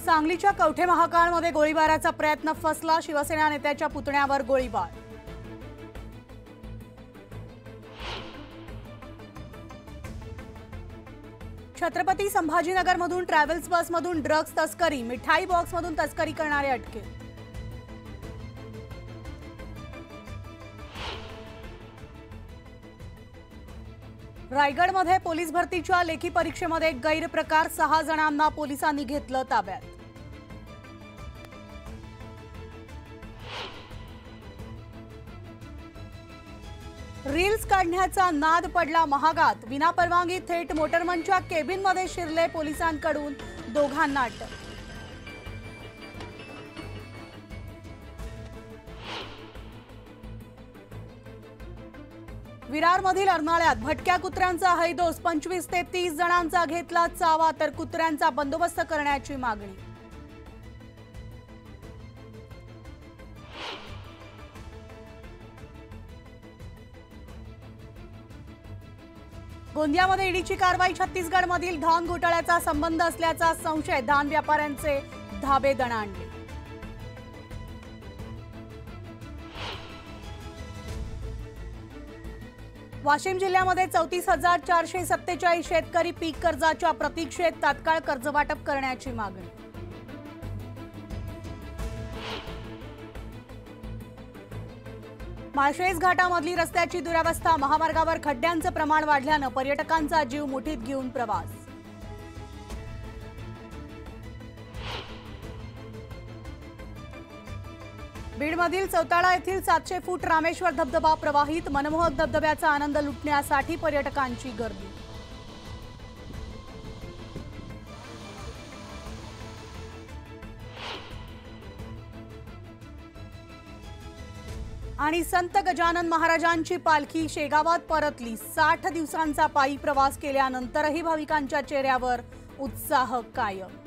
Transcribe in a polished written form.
सांगलीच्या कवठे महाकाळमध्ये गोळीबाराचा प्रयत्न फसला। शिवसेना नेत्याच्या पुतण्यावर गोळीबार। छत्रपती संभाजीनगरमधून ट्रॅव्हल्स बसमधून ड्रग्ज तस्करी, मिठाई बॉक्समधून तस्करी करणारे अटकेत। रायगडमध्ये पोलीस भरतीच्या लेखी परीक्षेमध्ये गैरप्रकार, 6 जणांना पोलिसांनी घेतलं ताब्यात। रील्स काढण्याचा नाद पडला महागात, विनापरवानगी थेट मोटरमनच्या केबिनमध्ये शिरले, पोलिसांकडून दोघांना अटक। विरारमधील अर्नाळ्यात भटक्या कुत्र्यांचा हैदोस, 25 ते 30 जणांचा घेतला चावा, तर कुत्र्यांचा बंदोबस्त करण्याची मागणी। गोंदियामध्ये ईडीची कारवाई, छत्तीसगडमधील धान घोटाळ्याचा संबंध असल्याचा संशय, धान व्यापाऱ्यांचे धाबे दणाणले। वाशिम जिल्ह्यामध्ये 34,447 शेतकरी पीक कर्जाच्या प्रतीक्षेत, तात्काळ कर्जवाटप करण्याची मागणी। माळशेज घाटामधली रस्त्याची दुरावस्था, महामार्गावर खड्ड्यांचं प्रमाण वाढल्यानं पर्यटकांचा जीव मुठीत घेऊन प्रवास। बीडमधील चौताळा येथील 700 फूट रामेश्वर धबधबा प्रवाहित, मनमोहक धबधब्याचा आनंद लुटण्यासाठी पर्यटकांची गर्दी। आणि संत गजानन महाराजांची पालखी शेगावात परतली, 60 दिवसांचा पायी प्रवास केल्यानंतरही भाविकांच्या चेहऱ्यावर उत्साह कायम।